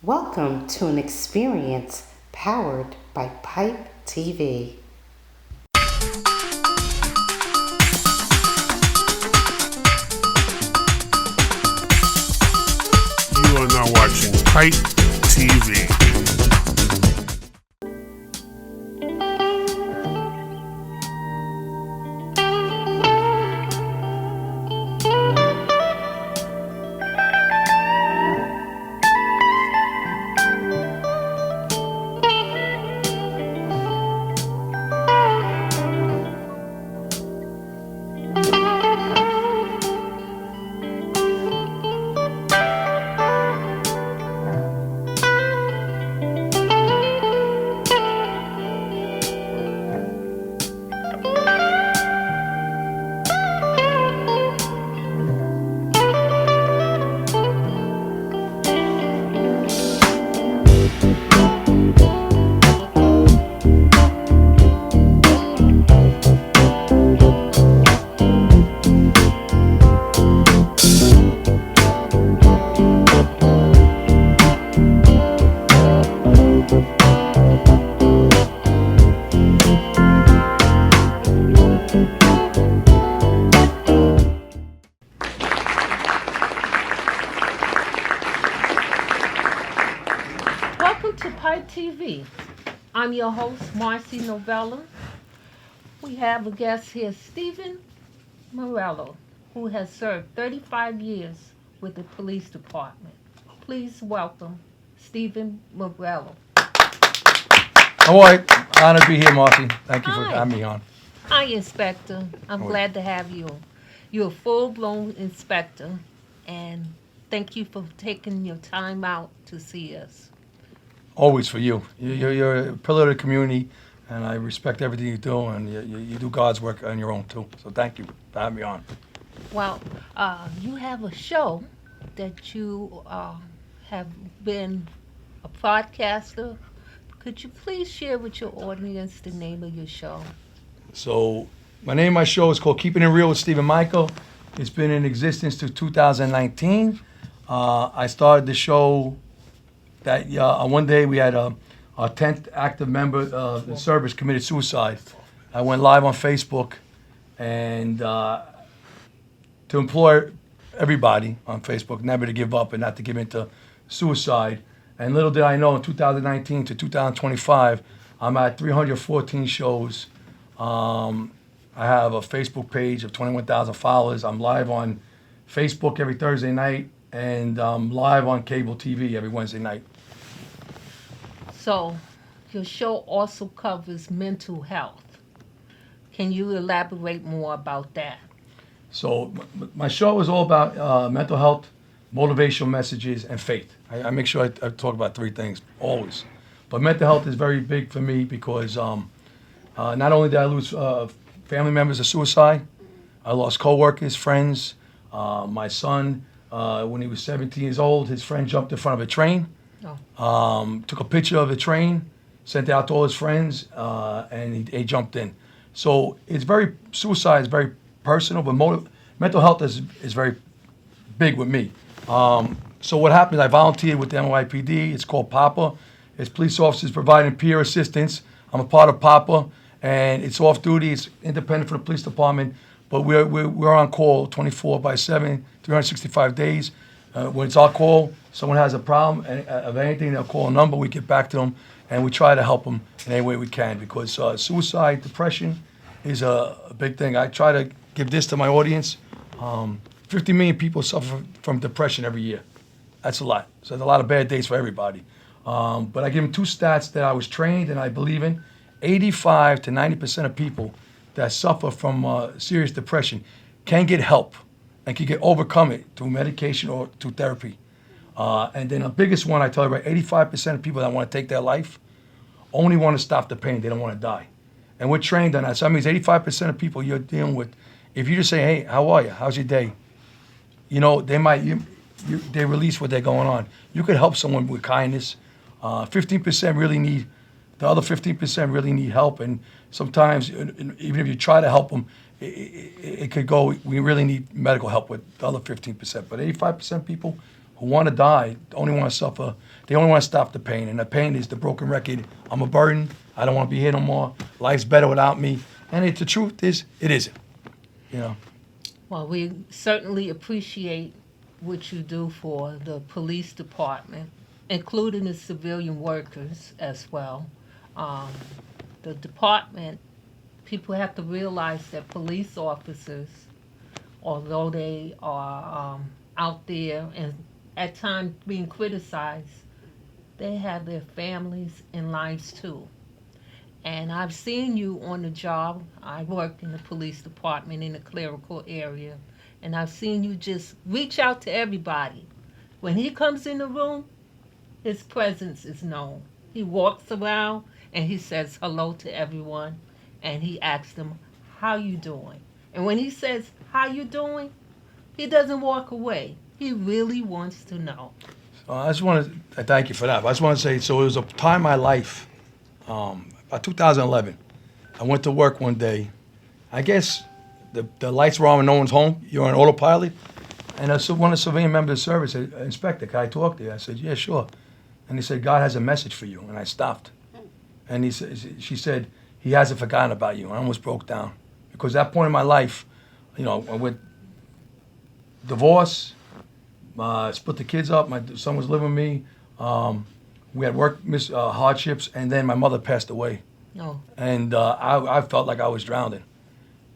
Welcome to an experience powered by Pipe TV. You are now watching Pipe TV. Welcome to Pipe TV. I'm your host, Marcie Novella. We have a guest here, Stephen Mauriello, who has served 35 years with the police department. Please welcome Stephen Mauriello. All right, honored to be here, Marcie. Thank you for Hi. having me on. Hi, Inspector. I'm Hi. glad to have you. You're a full-blown inspector, and thank you for taking your time out to see us. Always for you. You're a pillar of the community, and I respect everything you do, and you do God's work on your own, too. So thank you for having me on. Well, you have a show that you have been a podcaster. Could you please share with your audience the name of your show? So my name of my show is called Keeping It Real with Stephen Michael. It's been in existence to 2019. I started the show that one day we had our 10th active member of the service committed suicide. I went live on Facebook and to implore everybody on Facebook never to give up and not to give into suicide. And little did I know, in 2019 to 2025, I'm at 314 shows. I have a Facebook page of 21,000 followers. I'm live on Facebook every Thursday night, and I'm live on cable TV every Wednesday night. So, your show also covers mental health. Can you elaborate more about that? So my show is all about mental health, motivational messages, and faith. I make sure I talk about three things, always. But mental health is very big for me because not only did I lose family members to suicide, I lost coworkers, friends. My son, when he was 17 years old, his friend jumped in front of a train. Took a picture of the train, sent it out to all his friends, and he jumped in. So suicide is very personal, but mental health is very big with me. So what happened, I volunteered with the NYPD. It's called PAPA. It's police officers providing peer assistance. I'm a part of PAPA, and it's off duty. It's independent from the police department, but we're on call 24/7, 365 days. When it's our call, someone has a problem of anything, they'll call a number, we get back to them, and we try to help them in any way we can, because suicide, depression is a big thing. I try to give this to my audience. 50 million people suffer from depression every year. That's a lot. So there's a lot of bad days for everybody. But I give them two stats that I was trained and I believe in. 85 to 90% of people that suffer from serious depression can get help and can overcome it through medication or through therapy. And then the biggest one I tell you, about 85% of people that want to take their life only want to stop the pain. They don't want to die. And we're trained on that. So that means 85% of people you're dealing with, if you just say, hey, how are you? How's your day? You know, they release what they're going on. You could help someone with kindness. 15% really need, the other 15% really need help. And sometimes, even if you try to help them, it could go, we really need medical help with the other 15%. But 85% people who who want to die only want to suffer. They only want to stop the pain, and the pain is the broken record. I'm a burden. I don't want to be here no more. Life's better without me. And the truth is, it isn't. You know. Well, we certainly appreciate what you do for the police department, including the civilian workers as well. Um, the department, people have to realize that police officers, although they are out there and at times being criticized, they have their families and lives too. And I've seen you on the job. I worked in the police department in the clerical area, and I've seen you just reach out to everybody. When he comes in the room, his presence is known. He walks around and he says hello to everyone, and he asks them, "How you doing?" And when he says, "How you doing?" he doesn't walk away. He really wants to know. I just want to thank you for that. I just want to say, so it was a time in my life, about 2011. I went to work one day. I guess the lights were on when no one's home. You're on autopilot. And one of the civilian members of the service said, "Inspector, can I talk to you?" I said, "Yeah, sure." And he said, "God has a message for you." And I stopped. And she said, "He hasn't forgotten about you." And I almost broke down. Because at that point in my life, you know, I went divorce, split the kids up. My son was living with me. We had work hardships, and then my mother passed away. Oh. And I felt like I was drowning.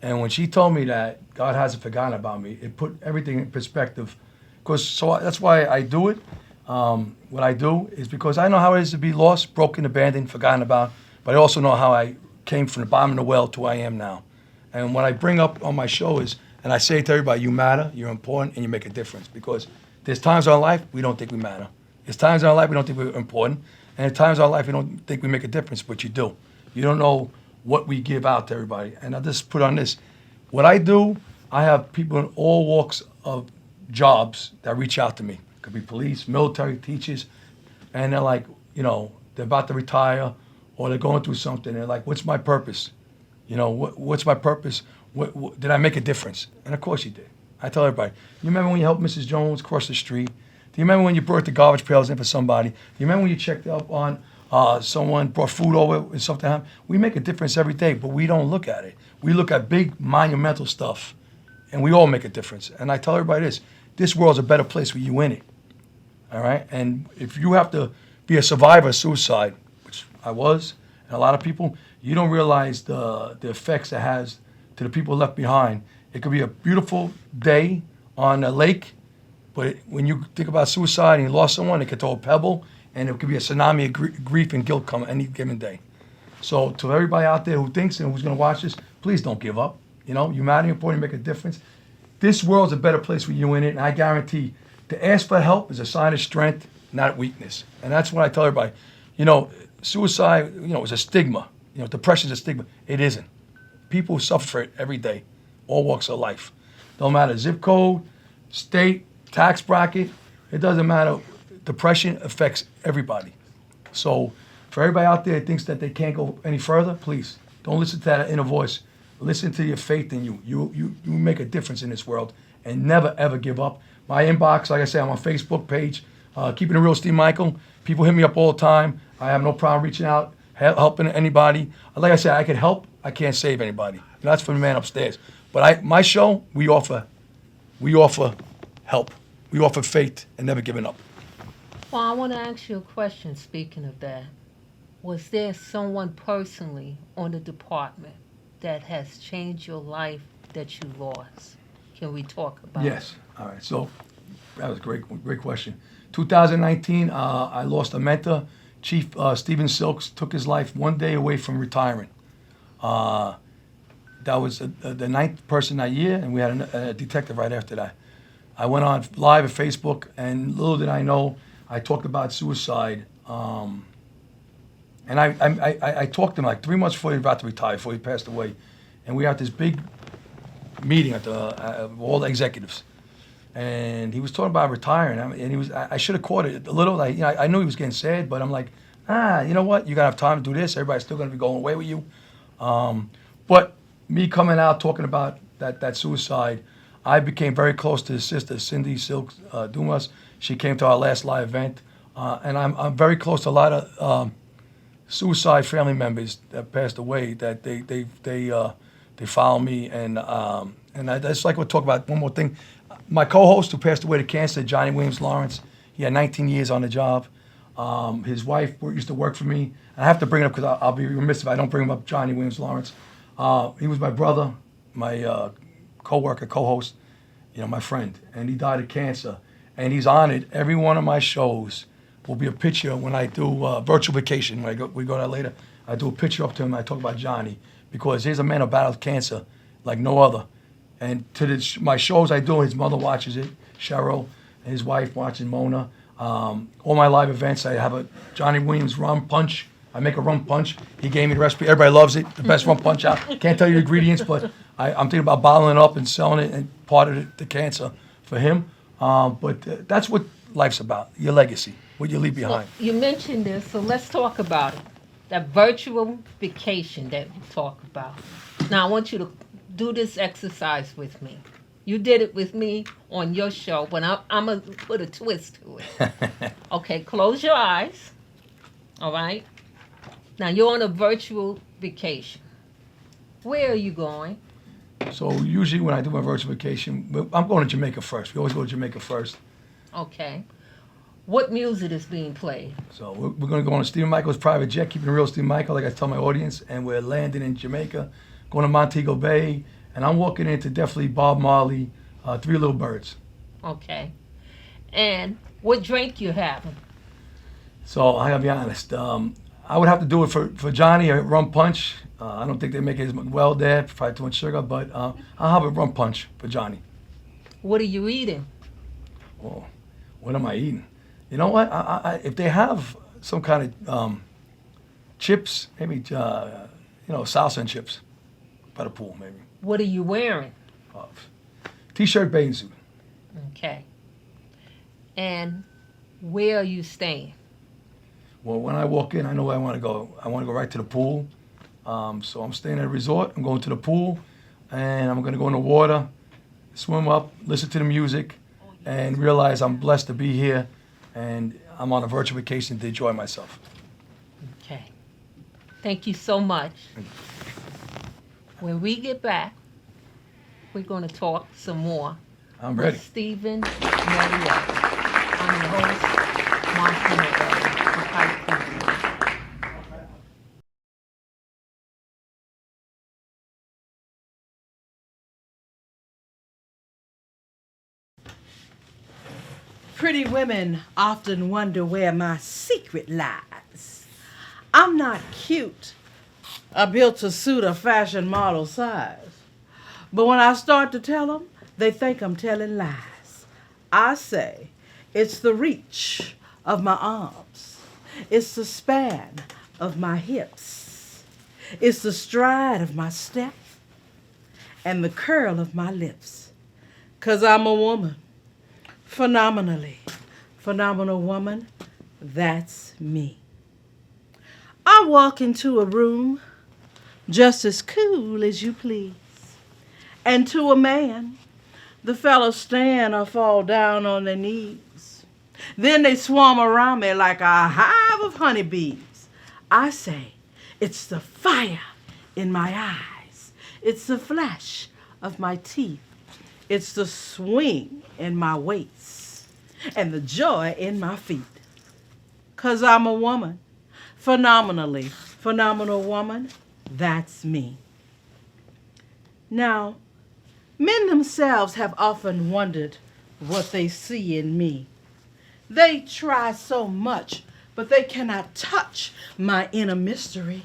And when she told me that God hasn't forgotten about me, it put everything in perspective. That's why I do it. What I do is because I know how it is to be lost, broken, abandoned, forgotten about. But I also know how I came from the bottom of the well to where I am now. And what I bring up on my show is, and I say to everybody, you matter, you're important, and you make a difference. Because there's times in our life we don't think we matter. There's times in our life we don't think we're important. And there's times in our life we don't think we make a difference, but you do. You don't know what we give out to everybody. And I'll just put on this. What I do, I have people in all walks of jobs that reach out to me. It could be police, military, teachers. And they're like, you know, they're about to retire or they're going through something. They're like, what's my purpose? You know, what's my purpose? Did I make a difference? And of course you did. I tell everybody, you remember when you helped Mrs. Jones cross the street? Do you remember when you brought the garbage pails in for somebody? Do you remember when you checked up on someone, brought food over and something happened? We make a difference every day, but we don't look at it. We look at big monumental stuff, and we all make a difference. And I tell everybody this world's a better place with you in it, all right? And if you have to be a survivor of suicide, which I was, and a lot of people, you don't realize the effects it has to the people left behind. It could be a beautiful day on a lake, but when you think about suicide and you lost someone, it could throw a pebble, and it could be a tsunami of grief and guilt come any given day. So to everybody out there who thinks and who's going to watch this, please don't give up. You know, you matter, you're important, you make a difference. This world's a better place with you in it, and I guarantee to ask for help is a sign of strength, not weakness. And that's what I tell everybody. You know, suicide, you know, is a stigma. You know, depression is a stigma. It isn't. People suffer for it every day, all walks of life. Don't matter zip code, state, tax bracket, it doesn't matter. Depression affects everybody. So for everybody out there that thinks that they can't go any further, please don't listen to that inner voice. Listen to your faith in you. You make a difference in this world, and never ever give up. My inbox, like I said, I'm on Facebook page, Keeping It Real, Steve Michael. People hit me up all the time. I have no problem reaching out, helping anybody. Like I said, I can help. I can't save anybody. That's for the man upstairs. But my show, we offer help. We offer faith and never giving up. Well, I want to ask you a question, speaking of that. Was there someone personally on the department that has changed your life that you lost? Can we talk about it? Yes. All right. So that was a great question. 2019, I lost a mentor. Chief Stephen Silks took his life one day away from retiring. That was the ninth person that year, and we had a detective right after that. I went on live at Facebook, and little did I know, I talked about suicide. And I talked to him like 3 months before he was about to retire, before he passed away. And we had this big meeting at all the executives. And he was talking about retiring. And I should have caught it a little. Like, you know, I knew he was getting sad, but I'm like, you know what? You're going to have time to do this. Everybody's still going to be going away with you. But me coming out talking about that suicide, I became very close to his sister, Cindy Silks Dumas. She came to our last live event, and I'm very close to a lot of suicide family members that passed away. That they follow me, and I just like to talk about one more thing. My co-host who passed away to cancer, Johnny Williams Lawrence. He had 19 years on the job. His wife used to work for me. I have to bring it up because I'll be remiss if I don't bring him up. Johnny Williams Lawrence. He was my brother, my co-worker, co-host, my friend, and he died of cancer. And he's honored. Every one of my shows will be a picture when I do virtual vacation. We go there later. I do a picture up to him. I talk about Johnny because he's a man who battled cancer like no other. And to my shows I do, his mother watches it, Cheryl, and his wife watches Mona. All my live events, I have a Johnny Williams rum punch. I make a rum punch. He gave me the recipe. Everybody loves it. The best rum punch out. Can't tell you the ingredients, but I'm thinking about bottling it up and selling it, and part of the cancer for him. But that's what life's about, your legacy, what you leave behind. You mentioned this, so let's talk about it. That virtual vacation that you talk about. Now, I want you to do this exercise with me. You did it with me on your show, but I'm going to put a twist to it. Okay, close your eyes. All right? Now, you're on a virtual vacation. Where are you going? So usually when I do my virtual vacation, I'm going to Jamaica first. We always go to Jamaica first. Okay. What music is being played? So we're going to go on Stephen Michael's private jet, keeping it real Stephen Michael, like I tell my audience, and we're landing in Jamaica, going to Montego Bay, and I'm walking into definitely Bob Marley, Three Little Birds. Okay. And what drink you having? So I gotta be honest, I would have to do it for Johnny, a rum punch. I don't think they make it as well there, probably too much sugar, but I'll have a rum punch for Johnny. What are you eating? Oh, what am I eating? You know what? If they have some kind of chips, maybe salsa and chips by the pool, maybe. What are you wearing? T-shirt, bathing suit. Okay. And where are you staying? Well, when I walk in, I know where I want to go. I want to go right to the pool. So I'm staying at a resort. I'm going to the pool, and I'm going to go in the water, swim up, listen to the music, and realize I'm blessed to be here, and I'm on a virtual vacation to enjoy myself. Okay. Thank you so much. When we get back, we're going to talk some more. I'm ready. With Stephen Mauriello. I'm your host, Marcie Novella, for Pipe TV. Pretty women often wonder where my secret lies. I'm not cute. I built a suit a fashion model size. But when I start to tell them, they think I'm telling lies. I say, it's the reach of my arms. It's the span of my hips. It's the stride of my step and the curl of my lips. 'Cause I'm a woman. Phenomenally phenomenal woman, that's me. I walk into a room just as cool as you please. And to a man, the fellows stand or fall down on their knees. Then they swarm around me like a hive of honeybees. I say, it's the fire in my eyes. It's the flash of my teeth. It's the swing in my waist and the joy in my feet. 'Cause I'm a woman, phenomenally phenomenal woman, that's me. Now, men themselves have often wondered what they see in me. They try so much, but they cannot touch my inner mystery.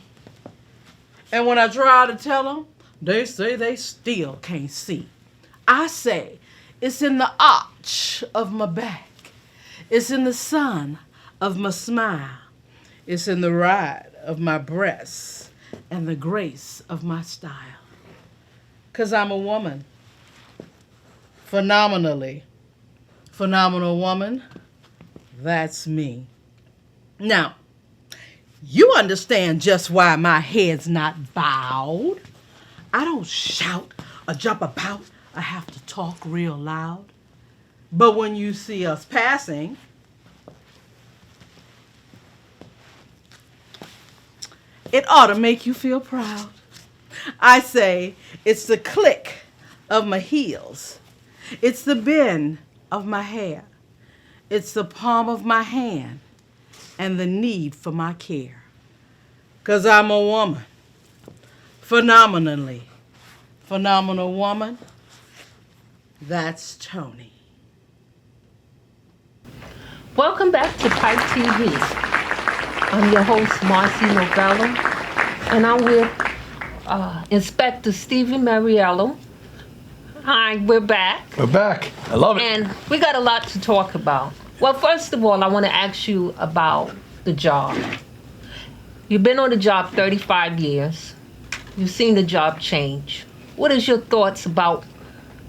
And when I try to tell them, they say they still can't see. I say, it's in the arch of my back. It's in the sun of my smile. It's in the ride of my breasts and the grace of my style. 'Cause I'm a woman. Phenomenally phenomenal woman. That's me. Now, you understand just why my head's not bowed. I don't shout or jump about. I have to talk real loud. But when you see us passing, it ought to make you feel proud. I say it's the click of my heels. It's the bend of my hair. It's the palm of my hand and the need for my care. 'Cause I'm a woman. Phenomenal woman. That's Tony. Welcome back to Pipe TV. I'm your host, Marcie Novella, and I'm with Inspector Stephen Mauriello. Hi, we're back. We're back. I love it. And we got a lot to talk about. Well, first of all, I want to ask you about the job. You've been on the job 35 years. You've seen the job change. What is your thoughts about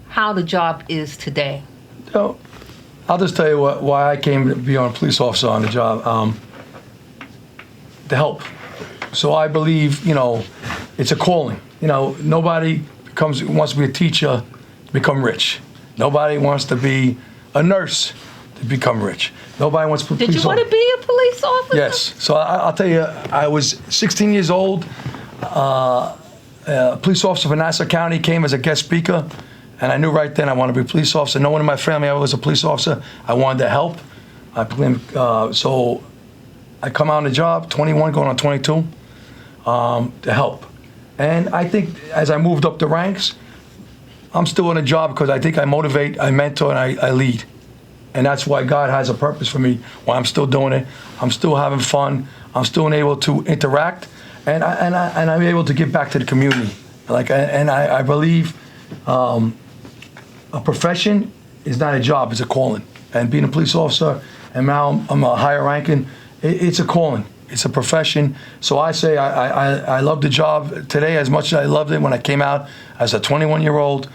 how the job is today? So, I'll just tell you why I came to be a police officer on the job. To help. So I believe, it's a calling. Nobody wants to be a teacher to become rich. Nobody wants to be a nurse to become rich. Nobody wants to be a police officer. Did you want to be a police officer? Yes. So I'll tell you, I was 16 years old. A police officer for Nassau County came as a guest speaker, and I knew right then I wanted to be a police officer. No one in my family ever was a police officer. I wanted to help. So I come out on the job, 21, going on 22, to help. And I think as I moved up the ranks, I'm still in a job because I think I motivate, I mentor, and I lead. And that's why God has a purpose for me, why I'm still doing it. I'm still having fun. I'm still able to interact, and I'm able to give back to the community. I believe a profession is not a job, it's a calling. And being a police officer, and now I'm a higher ranking, it's a calling. It's a profession. So I say I love the job today as much as I loved it when I came out as a 21-year-old.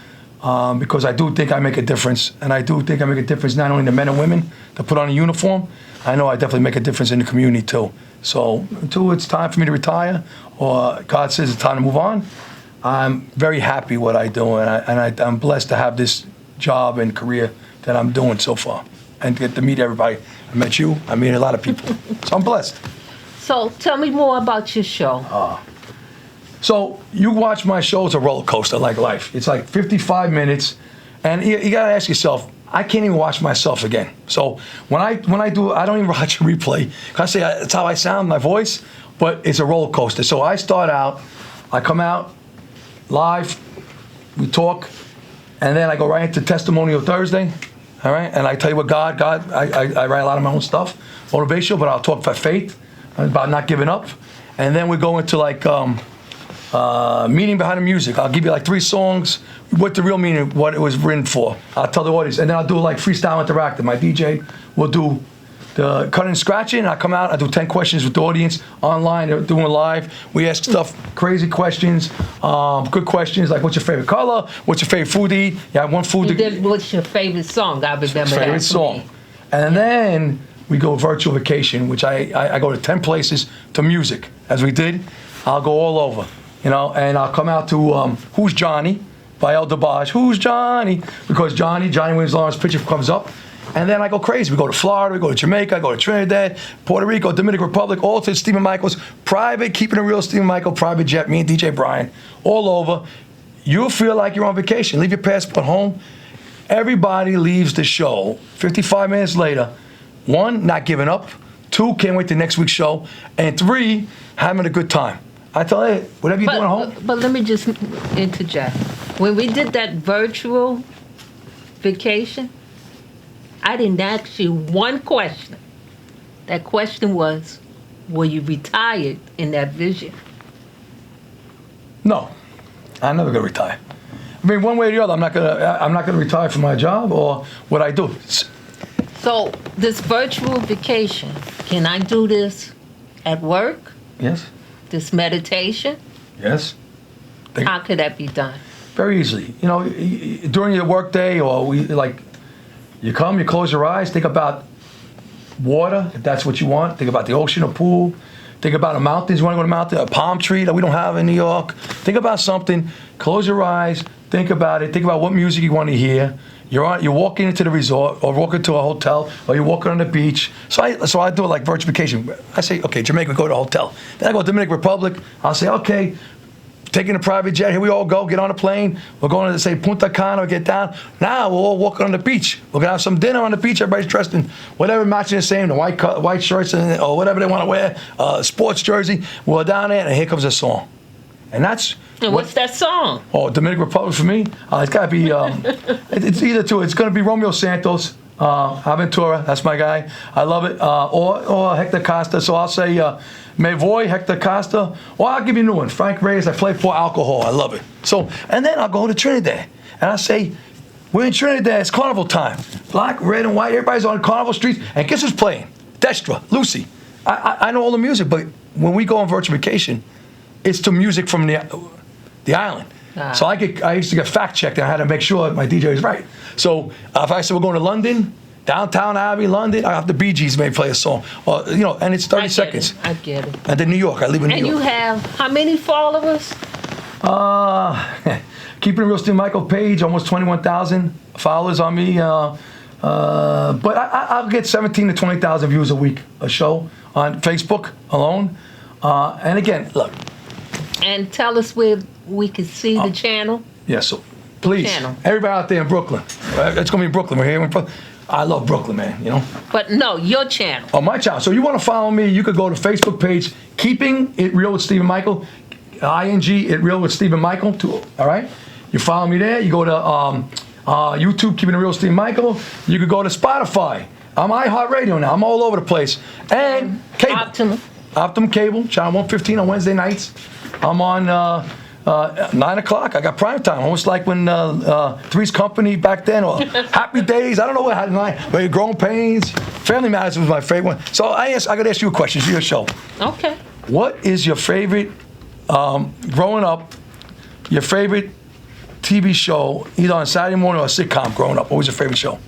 Because I do think I make a difference, and I do think I make a difference not only in the men and women that put on a uniform. I know I definitely make a difference in the community too. So until it's time for me to retire, or God says it's time to move on, I'm very happy what I do, and I'm blessed to have this job and career that I'm doing so far, and get to meet everybody. I met you. I meet a lot of people, so I'm blessed. So tell me more about your show. So you watch my show, it's a roller coaster like life. It's like 55 minutes, and you gotta ask yourself, I can't even watch myself again. So when I do, I don't even watch a replay. I say it's how I sound, my voice, but it's a roller coaster. So I start out, I come out live, we talk, and then I go right into Testimonial Thursday, all right? And I tell you what I write a lot of my own stuff, motivational, but I'll talk for faith, about not giving up. And then we go into meaning behind the music. I'll give you 3 songs, what the real meaning, what it was written for. I'll tell the audience, and then I'll do freestyle interactive. My DJ will do the cutting and scratching. I come out, I do 10 questions with the audience online. They're doing live. We ask stuff, crazy questions, good questions like what's your favorite color, what's your favorite food to eat. You have one food to eat. What's your favorite song? I remember that. Favorite song. And then we go virtual vacation, which I go to 10 places to music. As we did, I'll go all over. And I'll come out to Who's Johnny by El DeBarge. Who's Johnny? Because Johnny Williams Lawrence picture comes up. And then I go crazy. We go to Florida, we go to Jamaica, I go to Trinidad, Puerto Rico, Dominican Republic, all to Stephen Michael's private, keeping it real Stephen Michael, private jet, me and DJ Brian, all over. You'll feel like you're on vacation. Leave your passport home. Everybody leaves the show 55 minutes later. 1, not giving up. 2, can't wait to next week's show. And 3, having a good time. I tell you, whatever you're doing at home. But let me just interject. When we did that virtual vacation, I didn't ask you one question. That question was, were you retired in that vision? No, I'm never gonna retire. I mean, one way or the other, I'm not gonna retire from my job or what I do. So this virtual vacation, can I do this at work? Yes. This meditation? Yes. How could that be done? Very easily. During your work day, or you come, you close your eyes, think about water, if that's what you want. Think about the ocean or pool. Think about a mountain. You want to go to a mountain, a palm tree that we don't have in New York. Think about something. Close your eyes. Think about it. Think about what music you want to hear. You're walking into the resort, or walking to a hotel, or you're walking on the beach. So I do it like virtual vacation. I say, okay, Jamaica, go to a hotel. Then I go to Dominican Republic. I'll say, okay, taking a private jet. Here we all go. Get on a plane. We're going to say Punta Cana. Get down. Now we're all walking on the beach. We're gonna have some dinner on the beach. Everybody's dressed in whatever matching the same, the white shirts or whatever they want to wear, sports jersey. We're down there, and here comes a song, and that's. And what's that song? Oh, Dominican Republic for me? It's got to be, it's either two. It's going to be Romeo Santos, Aventura, that's my guy. I love it. Or Hector Costa. So I'll say, Me Voy, Hector Costa. Or I'll give you a new one, Frank Reyes, I Play for Alcohol. I love it. So, and then I'll go to Trinidad. And I'll say, we're in Trinidad, it's carnival time. Black, red, and white, everybody's on carnival streets. And guess who's playing? Destra, Lucy. I know all the music, but when we go on virtual vacation, it's to music from the island. So I used to get fact checked, and I had to make sure my DJ is right. So if I said we're going to London, Downtown Abbey, London, I have the Bee Gees may play a song, or and it's 30 seconds. I get it. And then New York, I live in New York. And you have how many followers? Keeping It Real Steve Michael page, almost 21,000 followers on me. But I'll get 17 to 20,000 views a week a show on Facebook alone. And again, look. And tell us where we can see the channel. Yeah, so please, channel. everybody out there in Brooklyn, it's gonna be Brooklyn. We're here in Brooklyn. I love Brooklyn, man. But no, your channel. Oh, my channel. So you want to follow me? You could go to Facebook page, Keeping It Real with Stephen Michael, ING It Real with Stephen Michael. All right. You follow me there. You go to YouTube, Keeping It Real with Stephen Michael. You could go to Spotify. I'm iHeartRadio now. I'm all over the place. And cable. Optimum Cable, channel 115 on Wednesday nights. I'm on 9 o'clock. I got prime time, almost like when Three's Company back then, or Happy Days. I don't know what had nine, but Growing Pains. Family Matters was my favorite one. So I got to ask you a question. It's your show. Okay. What is your favorite, growing up, your favorite TV show, either on Saturday morning or a sitcom growing up? What was your favorite show?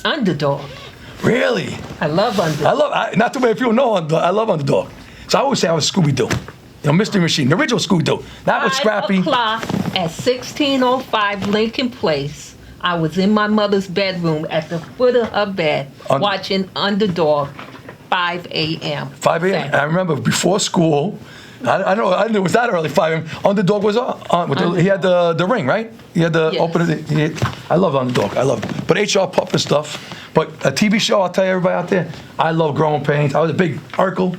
Underdog. Really? I love Underdog. Not too many people know, I love Underdog. So I always say I was Scooby-Doo. Mystery Machine, the original Scooby-Doo. Not with Scrappy. 5 o'clock at 1605 Lincoln Place. I was in my mother's bedroom at the foot of her bed watching Underdog 5 a.m. 5 a.m. I remember before school, I didn't know it was that early, 5 a.m. Underdog was on. He had the ring, right? He had the opener. I love Underdog. I love it. But HR Pup and stuff. But a TV show, I'll tell you, everybody out there, I love Growing Pains. I was a big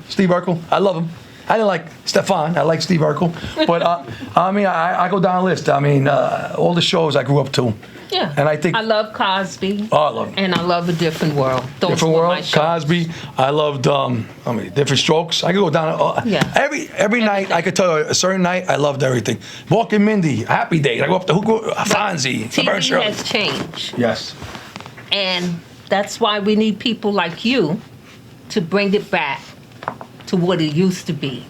Steve Urkel. I love him. I didn't like Stefan. I like Steve Urkel. But, I go down the list. All the shows I grew up to. Yeah. And I think I love Cosby. Oh, I love him. And I love A Different World. Different World, Cosby. I loved Different Strokes. I could go down. Every night, I could tell you a certain night, I loved everything. Mork and Mindy, Happy Days. I go up to Fonzie. TV has changed. Yes. And that's why we need people like you to bring it back to what it used to be.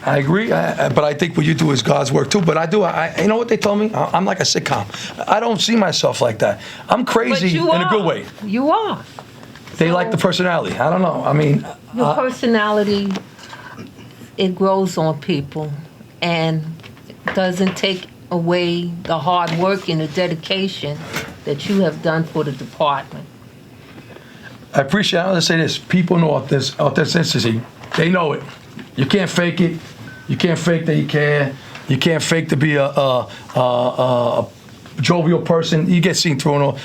I agree, but I think what you do is God's work too. But you know what they told me? I'm like a sitcom. I don't see myself like that. I'm crazy in a good way. You are. They like the personality. I don't know. Your personality, it grows on people and doesn't take away the hard work and the dedication that you have done for the department. I appreciate it. I'll just say this. People know authenticity. They know it. You can't fake it. You can't fake that you care. You can't fake to be a jovial person. You get seen through and all.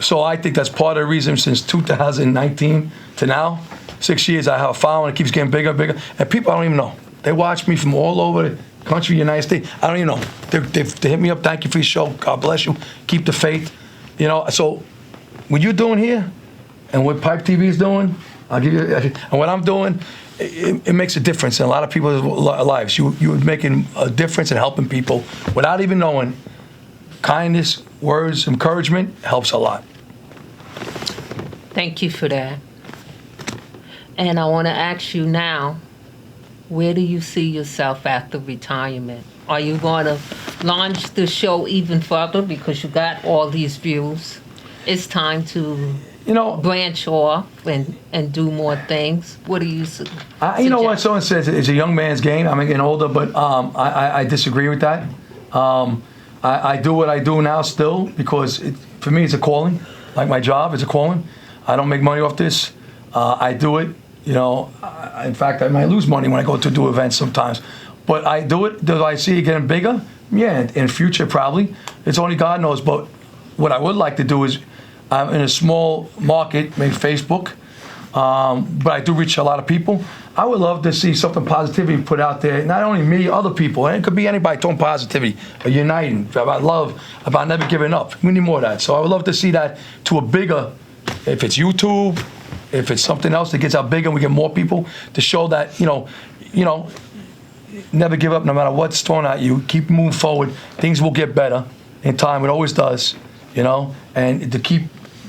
So I think that's part of the reason since 2019 to now, 6 years, I have a following. It keeps getting bigger and bigger. And people I don't even know. They watch me from all over the country, United States. I don't even know. They hit me up. Thank you for your show. God bless you. Keep the faith. So what you're doing here and what Pipe TV is doing, I'll give you, and what I'm doing, it makes a difference in a lot of people's lives. You're making a difference in helping people without even knowing. Kindness, words, encouragement helps a lot. Thank you for that. And I want to ask you now, where do you see yourself after retirement? Are you going to launch the show even further because you got all these views? It's time to branch off and do more things. What do you suggest? You know what someone says, it's a young man's game. I'm getting older, but I disagree with that. I do what I do now still because for me it's a calling. Like my job, it's a calling. I don't make money off this. I do it. You know, in fact, I might lose money when I go to do events sometimes. But I do it. Do I see it getting bigger? Yeah, in future probably. It's only God knows. But what I would like to do is, I'm in a small market, maybe Facebook, but I do reach a lot of people. I would love to see something positivity put out there. Not only me, other people. And it could be anybody talking positivity, uniting, about love, about never giving up. We need more of that. So I would love to see that to a bigger, if it's YouTube, if it's something else that gets out bigger and we get more people to show that, you know, never give up no matter what's thrown at you. Keep moving forward. Things will get better in time. It always does, you know, and to keep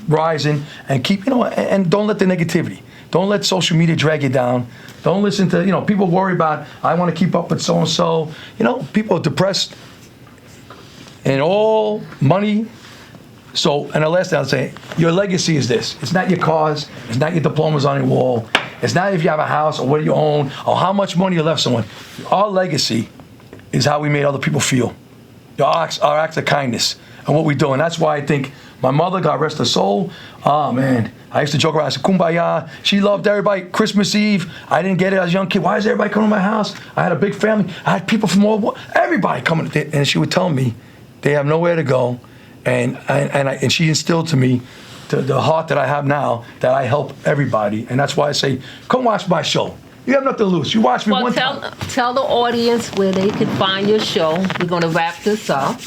rising and keep, you know, and don't let the negativity. Don't let social media drag you down. Don't listen to, you know, people worry about, I want to keep up with so-and-so. You know, people are depressed and all money. So, and the last thing I'll say, your legacy is this. It's not your cars. It's not your diplomas on your wall. It's not if you have a house or what you own or how much money you left someone. Our legacy is how we made other people feel. Our acts of kindness and what we do. And that's why I think my mother, God rest her soul, oh man, I used to joke around, I said, kumbaya. She loved everybody. Christmas Eve, I didn't get it as a young kid. Why is everybody coming to my house? I had a big family. I had people from everybody coming. And she would tell me they have nowhere to go. And she instilled to me the heart that I have now, that I help everybody. And that's why I say, come watch my show. You have nothing to lose. You watch me one time. Tell the audience where they can find your show. We're going to wrap this up.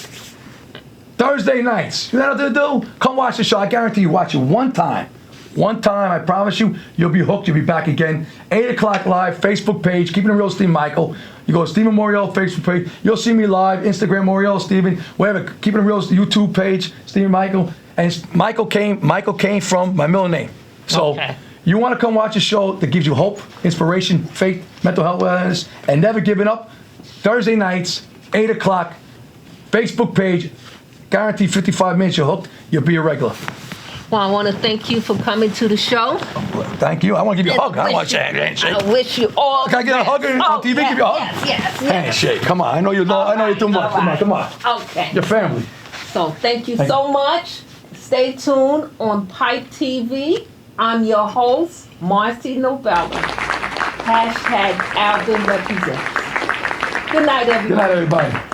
Thursday nights. You got nothing to do? Come watch the show. I guarantee you watch it one time. One time, I promise you, you'll be hooked. You'll be back again. 8 o'clock live, Facebook page, Keeping It Real, Steve Michael. You go to Stephen Mauriello Facebook page. You'll see me live, Instagram, Mauriello Stephen, wherever. Keeping It Real, YouTube page, Stephen Michael. And Michael came from my middle name. So okay. You want to come watch a show that gives you hope, inspiration, faith, mental health awareness, and never giving up. Thursday nights, 8 o'clock, Facebook page. Guaranteed 55 minutes, you're hooked. You'll be a regular. Well, I want to thank you for coming to the show. Thank you. I want to give you a hug. I want to handshake. I wish you all. Can I get a hug on TV? Yes, Give you a hug. Yes. Handshake. Come on. I know you're too much. Right. Come on. Okay. Your family. So thank you so much. Stay tuned on Pipe TV. I'm your host, Marcie Novella. #Alvin represents. Good night, everybody. Good night, everybody.